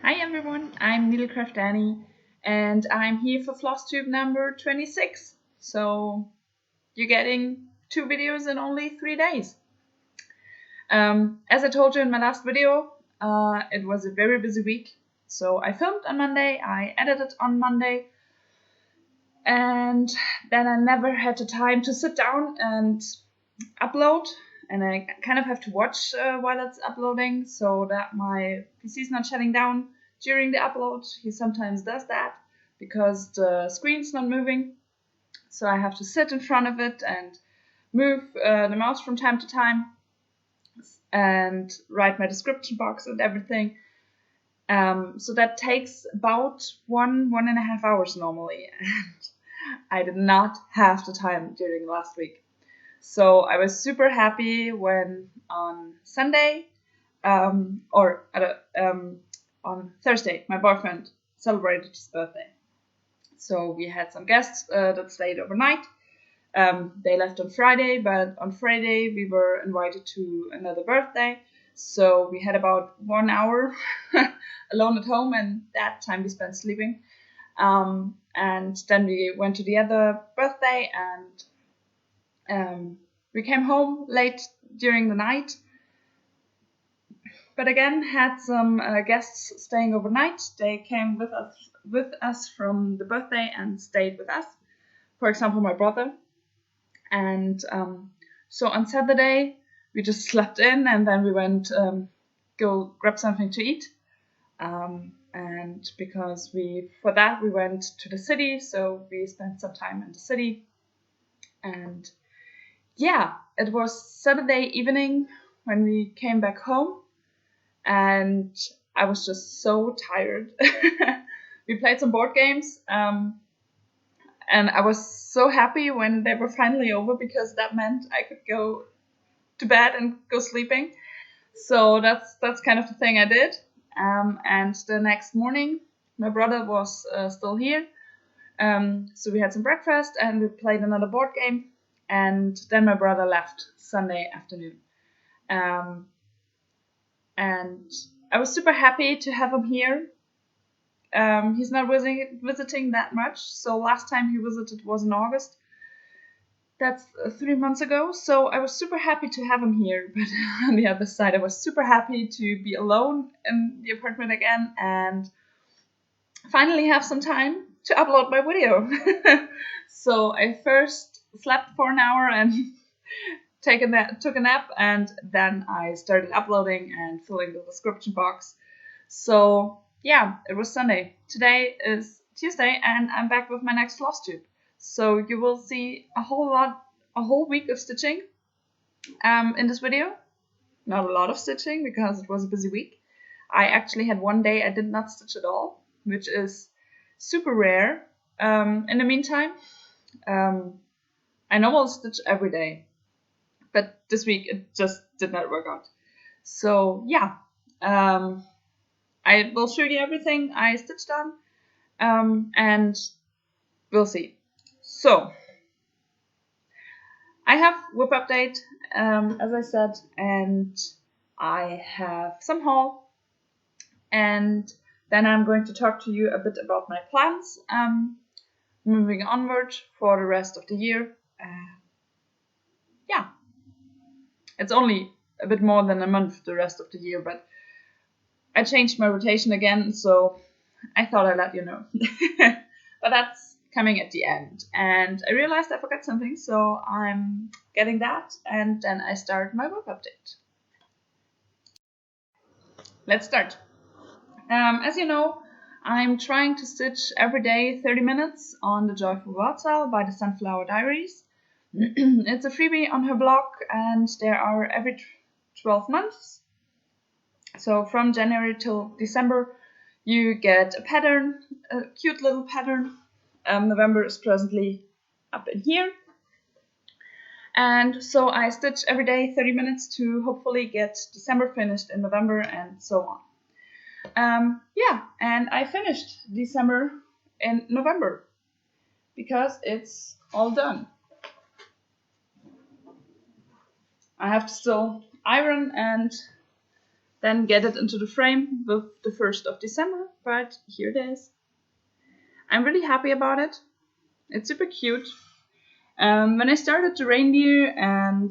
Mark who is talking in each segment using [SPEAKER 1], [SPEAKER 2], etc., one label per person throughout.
[SPEAKER 1] Hi everyone, I'm Needlecraft Annie and I'm here for Flosstube number 26. So you're getting 2 videos in only 3 days. As I told you in my last video, it was a very busy week. So I filmed on Monday, I edited on Monday, and then I never had the time to sit down and upload. And I kind of have to watch while it's uploading so that my PC is not shutting down during the upload. He sometimes does that because the screen's not moving. So I have to sit in front of it and move the mouse from time to time and write my description box and everything. So that takes about 1.5 hours normally. And I did not have the time during last week. So I was super happy when on Sunday, on Thursday, my boyfriend celebrated his birthday. So we had some guests that stayed overnight. They left on Friday, but on Friday we were invited to another birthday. So we had about 1 hour alone at home, and that time we spent sleeping. And then we went to the other birthday, and we came home late during the night, but again had some guests staying overnight. They came with us from the birthday and stayed with us. For example, my brother. And so on Saturday we just slept in, and then we went go grab something to eat. And because we went to the city, so we spent some time in the city. And yeah, it was Saturday evening when we came back home, and I was just so tired. We played some board games, and I was so happy when they were finally over because that meant I could go to bed and go sleeping. So that's kind of the thing I did. And the next morning, my brother was still here. So we had some breakfast and we played another board game. And then my brother left Sunday afternoon. And I was super happy to have him here. He's not visiting that much. So last time he visited was in August. That's 3 months ago. So I was super happy to have him here. But on the other side, I was super happy to be alone in the apartment again and finally have some time to upload my video. So I first slept for an hour and took a nap, and then I started uploading and filling the description box. So yeah, it was Sunday. Today is Tuesday, and I'm back with my next Flosstube. So you will see a whole week of stitching in this video. Not a lot of stitching because it was a busy week. I actually had one day I did not stitch at all, which is super rare. In the meantime, I normally stitch every day, but this week it just did not work out. So yeah, I will show you everything I stitched on, and we'll see. So I have WIP Update, as I said, and I have some haul, and then I'm going to talk to you a bit about my plans moving onward for the rest of the year. Yeah, it's only a bit more than a month the rest of the year, but I changed my rotation again, so I thought I'd let you know. But that's coming at the end, and I realized I forgot something, so I'm getting that, and then I start my WIP update. Let's start. As you know, I'm trying to stitch every day 30 minutes on the Joyful World by the Sunflower Diaries. It's a freebie on her blog, and there are every 12 months. So from January till December, you get a pattern, a cute little pattern. November is presently up in here. And so I stitch every day 30 minutes to hopefully get December finished in November and so on. Yeah, and I finished December in November because it's all done. I have to still iron, and then get it into the frame with the 1st of December, but here it is. I'm really happy about it. It's super cute. When I started the reindeer, and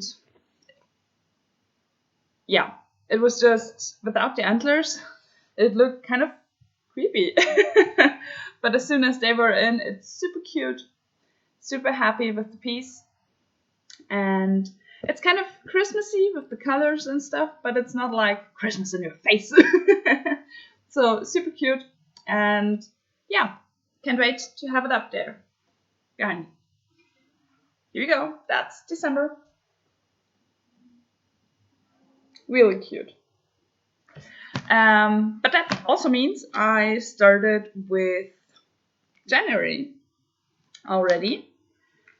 [SPEAKER 1] yeah, it was just without the antlers, it looked kind of creepy. But as soon as they were in, it's super cute, super happy with the piece. And it's kind of Christmassy with the colors and stuff, but it's not like Christmas in your face. So super cute, and yeah, can't wait to have it up there behind me. Here we go, that's December. Really cute. But that also means I started with January already,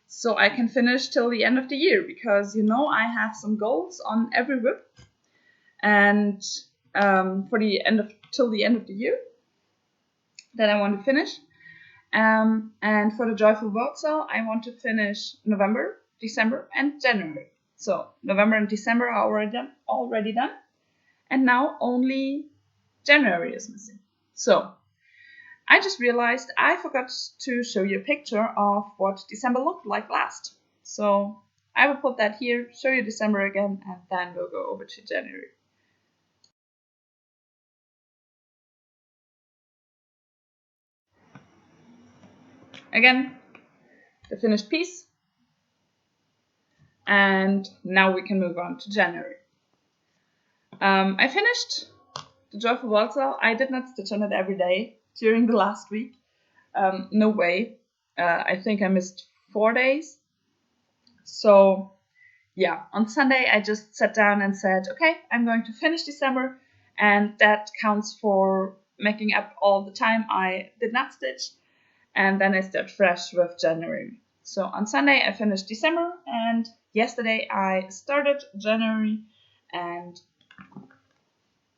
[SPEAKER 1] so I can finish till the end of the year, because I have some goals on every WIP, and till the end of the year that I want to finish. And for the Joyful World Cell, I want to finish November, December, and January. So November and December are already done, and now only January is missing. So I just realized I forgot to show you a picture of what December looked like last. So I will put that here, show you December again, and then we'll go over to January. Again, the finished piece. And now we can move on to January. I finished the Joyful Waltzer. I did not stitch on it every day during the last week. No way. I think I missed 4 days. So yeah, on Sunday I just sat down and said, okay, I'm going to finish December, and that counts for making up all the time I did not stitch, and then I start fresh with January. So on Sunday I finished December, and yesterday I started January, and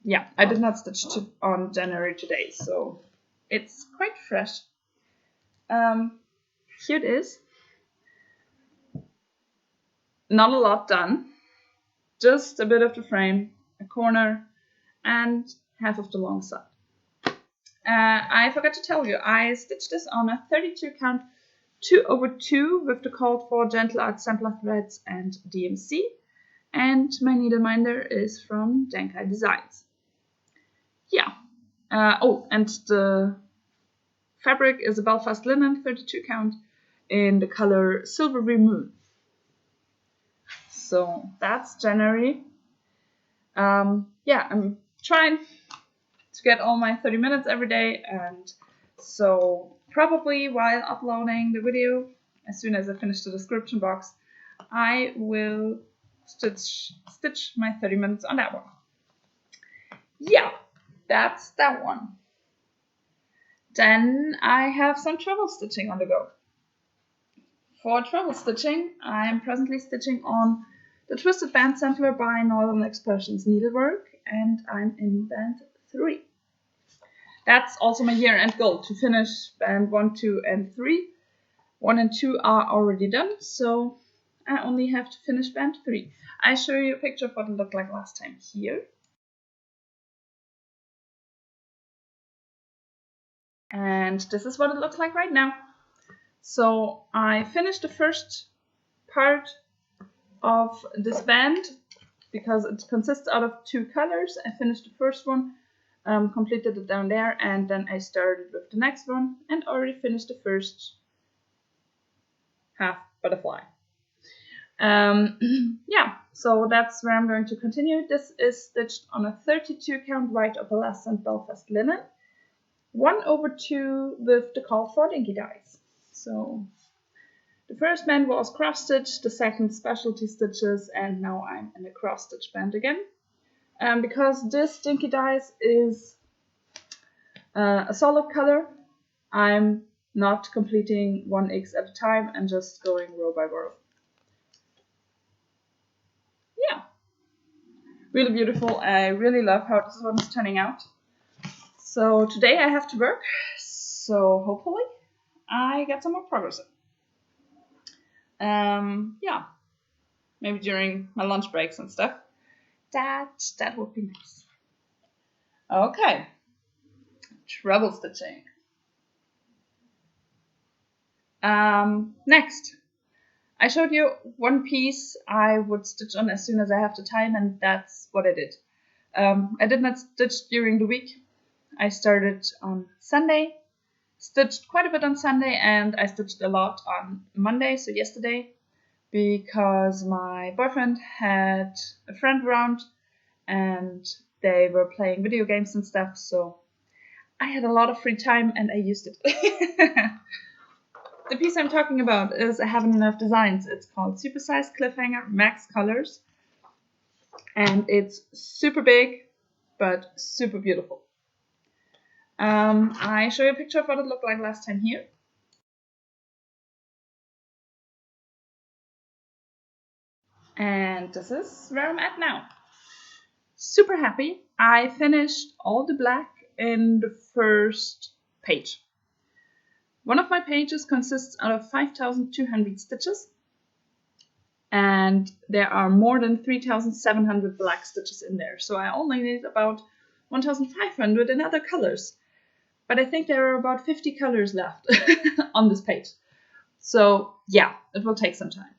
[SPEAKER 1] yeah, I did not stitch on January today, so it's quite fresh. Here it is. Not a lot done, just a bit of the frame, a corner, and half of the long side. I forgot to tell you, I stitched this on a 32 count 2/2 with the called for Gentle Art sampler threads and DMC, and my needle minder is from Denkai Designs. Yeah. And the fabric is a Belfast linen 32 count in the color Silvery Moon. So that's January. Yeah, I'm trying to get all my 30 minutes every day, and so probably while uploading the video, as soon as I finish the description box, I will stitch my 30 minutes on that one. Yeah, that's that one. Then I have some treble stitching on the go. For treble stitching, I am presently stitching on the Twisted Band Sampler by Northern Expressions Needlework, and I'm in band 3. That's also my year-end goal, to finish band 1, 2, and 3. 1 and 2 are already done, so I only have to finish band 3. I show you a picture of what it looked like last time here. And this is what it looks like right now. So I finished the first part of this band because it consists out of 2 colors. I finished the first one, completed it down there, and then I started with the next one and already finished the first half butterfly. Yeah, so that's where I'm going to continue. This is stitched on a 32 count white opalescent Belfast linen, 1/2 with the call for dinky dies. So the first band was cross stitch, the second specialty stitches, and now I'm in the cross stitch band again. Because this dinky dies is a solid color, I'm not completing 1x at a time and just going row by row. Yeah, really beautiful. I really love how this one is turning out. So today I have to work, so hopefully I get some more progress in. Yeah, maybe during my lunch breaks and stuff. That would be nice. Okay, treble stitching. Next, I showed you one piece I would stitch on as soon as I have the time, and that's what I did. I did not stitch during the week. I started on Sunday, stitched quite a bit on Sunday, and I stitched a lot on Monday, so yesterday, because my boyfriend had a friend around and they were playing video games and stuff, so I had a lot of free time and I used it. The piece I'm talking about is I Haven't Enough Designs. It's called Supersized Cliffhanger Max Colors, and it's super big but super beautiful. I show you a picture of what it looked like last time here. And this is where I'm at now. Super happy. I finished all the black in the first page. One of my pages consists out of 5,200 stitches, and there are more than 3,700 black stitches in there. So I only need about 1,500 in other colors. But I think there are about 50 colors left on this page. So yeah, it will take some time.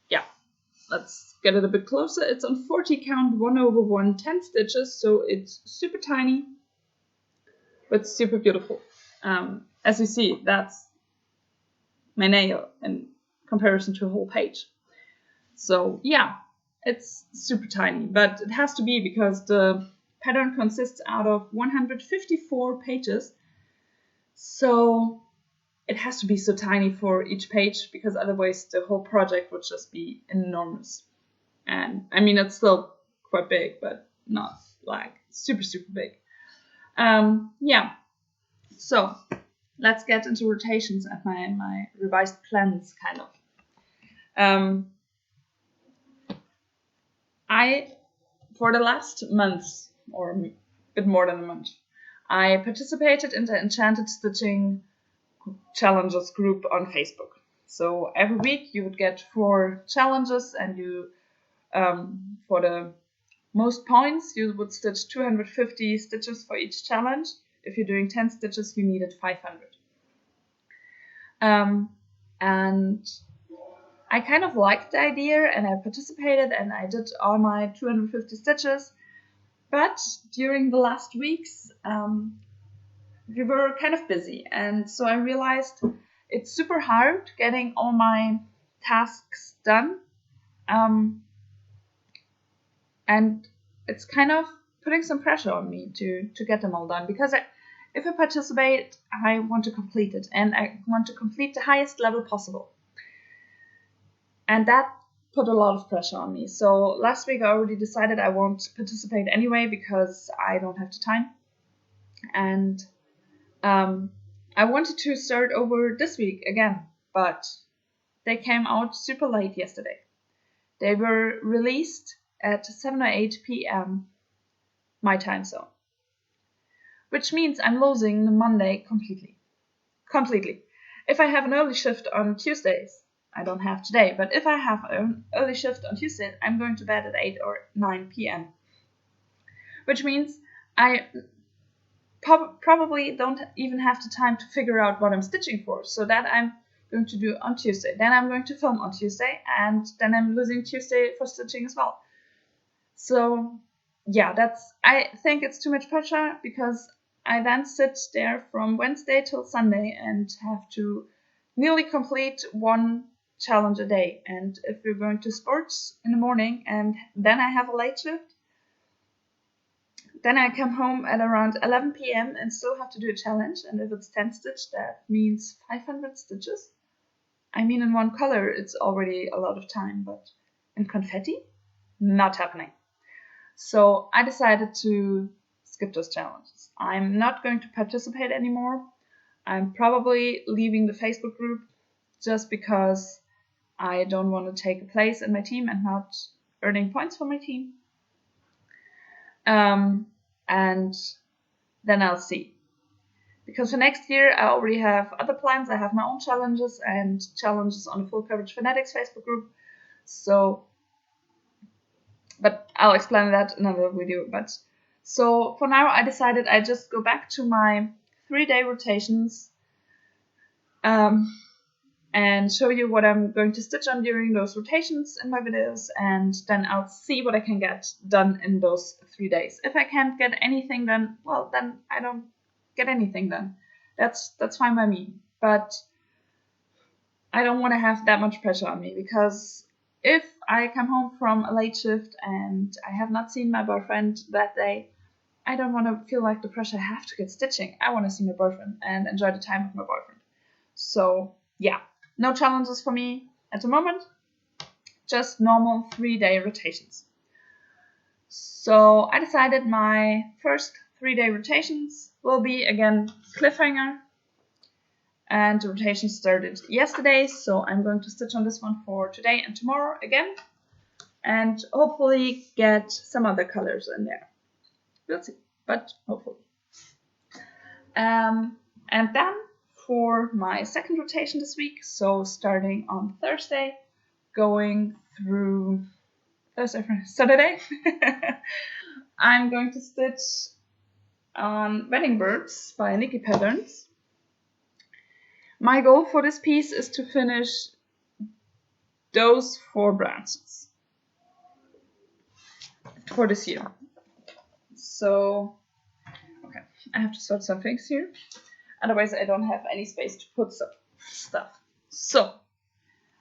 [SPEAKER 1] Yeah, let's get it a bit closer. It's on 40 count 1/1 10 stitches, so it's super tiny, but super beautiful. As you see, that's my nail in comparison to a whole page. So yeah, it's super tiny, but it has to be because the pattern consists out of 154 pages. So it has to be so tiny for each page, because otherwise the whole project would just be enormous. And I mean, it's still quite big, but not like super, super big. Yeah, so let's get into rotations and my revised plans, kind of. For the last month, or a bit more than a month, I participated in the Enchanted Stitching Challenges group on Facebook. So every week you would get 4 challenges, and you, for the most points, you would stitch 250 stitches for each challenge. If you're doing 10 stitches, you needed 500. And I kind of liked the idea, and I participated, and I did all my 250 stitches. But during the last weeks, we were kind of busy, and so I realized it's super hard getting all my tasks done, and it's kind of putting some pressure on me to get them all done, because if I participate, I want to complete it, and I want to complete the highest level possible, and that put a lot of pressure on me. So last week I already decided I won't participate anyway, because I don't have the time, and I wanted to start over this week again, but they came out super late yesterday. They were released at 7 or 8 p.m. my time zone, which means I'm losing the Monday completely. If I have an early shift on Tuesdays, I don't have today, but if I have an early shift on Tuesday, I'm going to bed at 8 or 9 p.m., which means I probably don't even have the time to figure out what I'm stitching for. So that I'm going to do on Tuesday. Then I'm going to film on Tuesday, and then I'm losing Tuesday for stitching as well. So yeah, I think it's too much pressure, because I then sit there from Wednesday till Sunday and have to nearly complete 1 challenge a day. And if we're going to sports in the morning and then I have a late shift, then I come home at around 11 p.m. and still have to do a challenge. And if it's 10 stitch, that means 500 stitches. I mean, in one color, it's already a lot of time, but in confetti, not happening. So I decided to skip those challenges. I'm not going to participate anymore. I'm probably leaving the Facebook group, just because I don't want to take a place in my team and not earning points for my team. And then I'll see. Because for next year, I already have other plans. I have my own challenges and challenges on the Full Coverage Fanatics Facebook group. So but I'll explain that in another video. But so for now, I decided I just go back to my 3-day rotations and show you what I'm going to stitch on during those rotations in my videos, and then I'll see what I can get done in those 3 days. If I can't get anything done, well, then I don't get anything done. That's fine by me. But I don't want to have that much pressure on me, because if I come home from a late shift and I have not seen my boyfriend that day, I don't want to feel like the pressure I have to get stitching. I want to see my boyfriend and enjoy the time with my boyfriend. So yeah, no challenges for me at the moment, just normal 3-day rotations. So I decided my first 3-day rotations will be again cliffhanger, and the rotation started yesterday, so I'm going to stitch on this one for today and tomorrow again, and hopefully get some other colors in there. We'll see, but hopefully. And then for my second rotation this week, so starting on Thursday, going through Saturday, I'm going to stitch on Wedding Birds by Nikki Patterns. My goal for this piece is to finish those 4 branches for this year. So, okay, I have to sort some things here. Otherwise, I don't have any space to put some stuff. So,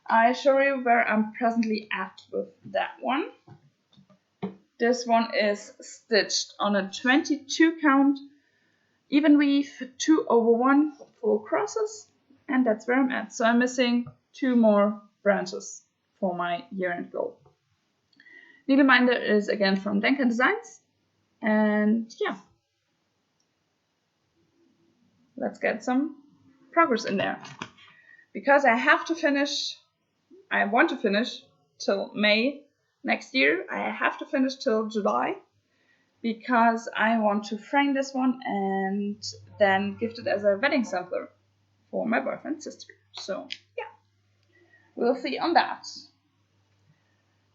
[SPEAKER 1] I show you where I'm presently at with that one. This one is stitched on a 22 count, even weave 2/1 full crosses, and that's where I'm at. So I'm missing 2 more branches for my year-end goal. Needleminder is again from Denker Designs, and yeah, let's get some progress in there. Because I have to finish, I want to finish till May next year. I have to finish till July, because I want to frame this one and then gift it as a wedding sampler for my boyfriend's sister. So yeah, we'll see on that.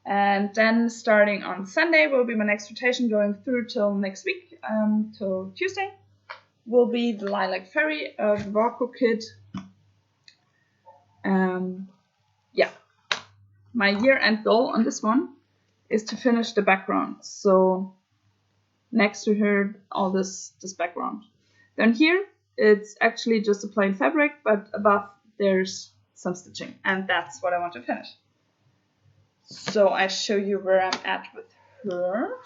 [SPEAKER 1] And then starting on Sunday will be my next rotation, going through till next week, till Tuesday, will be the Lilac Fairy of Varco Kid. Yeah, my year-end goal on this one is to finish the background. So next to her, all this background. Then here, it's actually just a plain fabric, but above there's some stitching, and that's what I want to finish. So I show you where I'm at with her.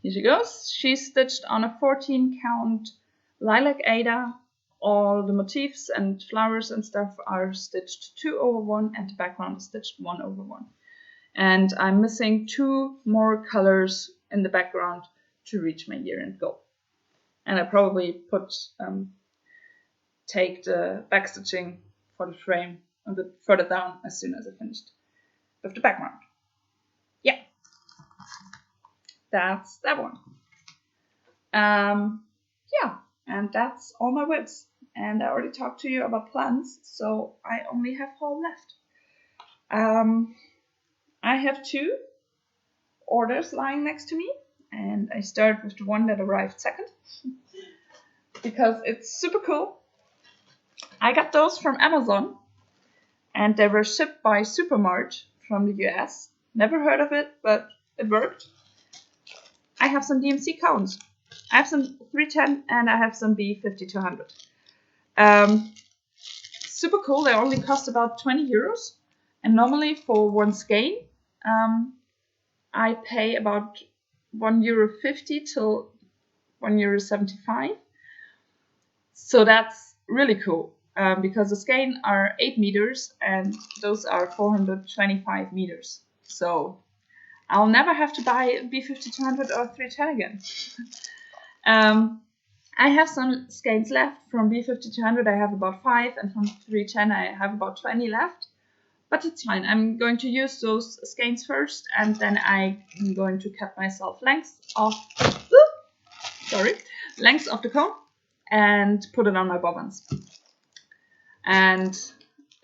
[SPEAKER 1] Here she goes. She's stitched on a 14 count lilac Ada. All the motifs and flowers and stuff are stitched 2/1, and the background is stitched 1/1. And I'm missing 2 more colors in the background to reach my year-end goal. And I probably take the backstitching for the frame a bit further down as soon as I finished with the background. Yeah, that's that one. Yeah, and that's all my WIPs. And I already talked to you about plans, so I only have haul left. I have 2 orders lying next to me, and I start with the one that arrived second because it's super cool. I got those from Amazon, and they were shipped by Supermart from the US. Never heard of it, but it worked. I have some DMC cones. I have some 310 and I have some B5200. Super cool. They only cost about 20 euros, and normally for one skein, I pay about €1.50 till €1.75. So that's really cool, because the skein are 8 meters and those are 425 meters. So I'll never have to buy B5200 or 310 again. I have some skeins left. From B5200 I have about 5, and from 310 I have about 20 left. But it's fine. I'm going to use those skeins first, and then I'm going to cut myself lengths of the cone and put it on my bobbins. And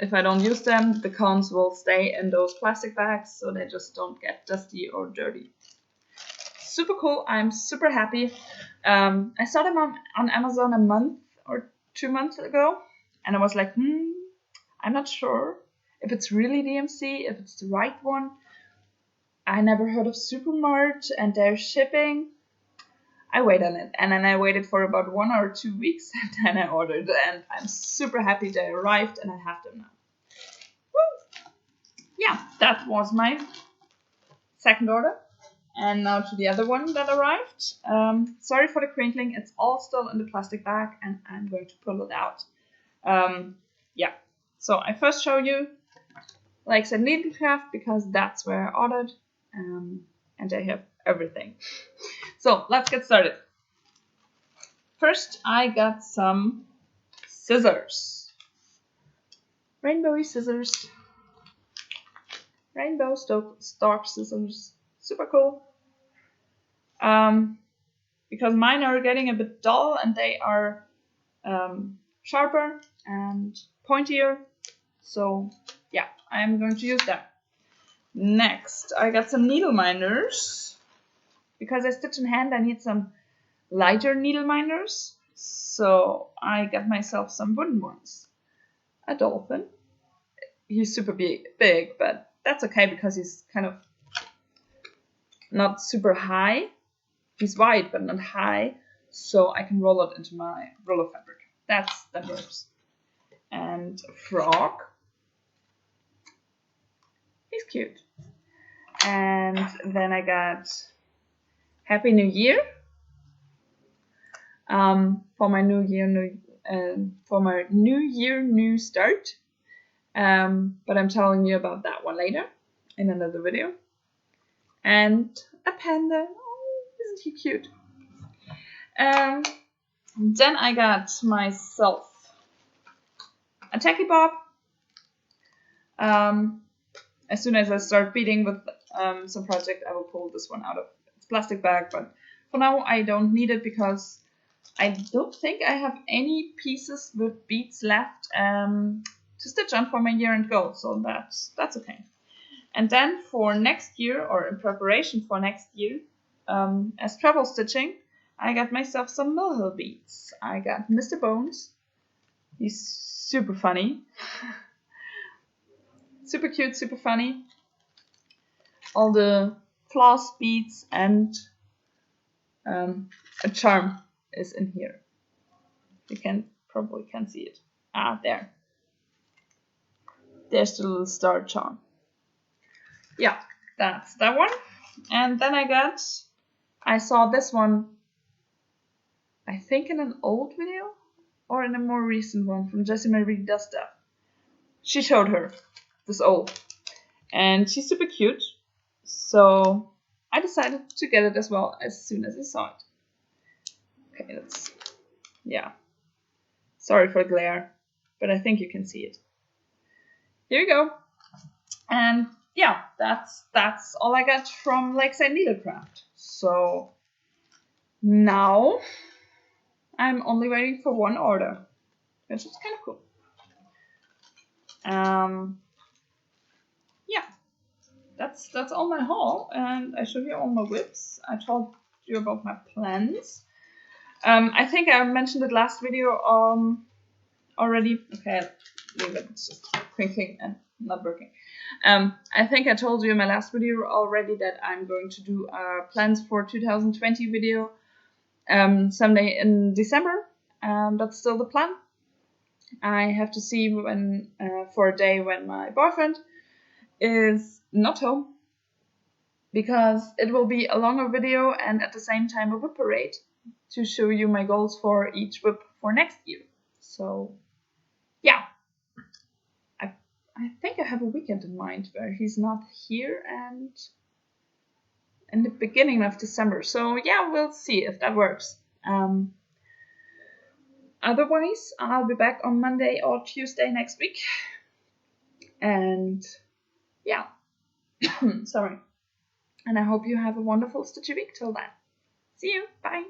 [SPEAKER 1] if I don't use them, the cones will stay in those plastic bags so they just don't get dusty or dirty. Super cool. I'm super happy. I saw them on Amazon a month or 2 months ago, and I was like, I'm not sure if it's really DMC, if it's the right one. I never heard of Supermart and their shipping. I wait on it, and then I waited for about 1 or 2 weeks, and then I ordered, and I'm super happy they arrived, and I have them now. Woo! Yeah, that was my second order. And now to the other one that arrived. Sorry for the crinkling, it's all still in the plastic bag, and I'm going to pull it out. Yeah, so I first show you, like I said, Needlecraft, because that's where I ordered, and I have everything. So let's get started. First, I got some scissors. Rainbowy scissors. Rainbow stalk scissors. Super cool. Because mine are getting a bit dull and they are sharper and pointier. So yeah, I'm going to use them. Next, I got some needle minders. Because I stitch in hand, I need some lighter needle minders. So I got myself some wooden ones. A dolphin. He's super big, but that's okay because he's kind of not super high. He's wide but not high, so I can roll it into my roller fabric. That works. And a frog. He's cute. And then I got Happy New Year. For my new year, new start. But I'm telling you about that one later in another video. And a panda. Oh, isn't he cute? Then I got myself a tacky bob. As soon as I start beading with some project, I will pull this one out of its plastic bag. But for now, I don't need it because I don't think I have any pieces with beads left to stitch on for my year-end goal. So that's okay. And then for next year, or in preparation for next year, as travel stitching, I got myself some Millhill beads. I got Mr. Bones. He's super funny. Super cute, super funny. All the floss beads and a charm is in here. You probably can't see it. Ah, there. There's the little star charm. Yeah, that's that one. And then I saw this one, I think in an old video or in a more recent one from Jessie Marie Does Stuff. She showed her this old, and she's super cute. So I decided to get it as well as soon as I saw it. Okay, yeah. Sorry for glare, but I think you can see it. Here you go. And yeah, that's all I got from Lakeside Needlecraft. So now I'm only waiting for one order, which is kind of cool. Yeah, that's all my haul, and I showed you all my WIPs. I told you about my plans. I think I mentioned it last video already. Okay, leave it. It's just crinkling and not working. I think I told you in my last video already that I'm going to do plans for 2020 video someday in December. That's still the plan. I have to see when for a day when my boyfriend is not home, because it will be a longer video and at the same time a WIP parade to show you my goals for each WIP for next year. So yeah, I think I have a weekend in mind where he's not here and in the beginning of December. So yeah, we'll see if that works. Otherwise, I'll be back on Monday or Tuesday next week. And yeah, sorry. And I hope you have a wonderful stitchy week till then. See you. Bye.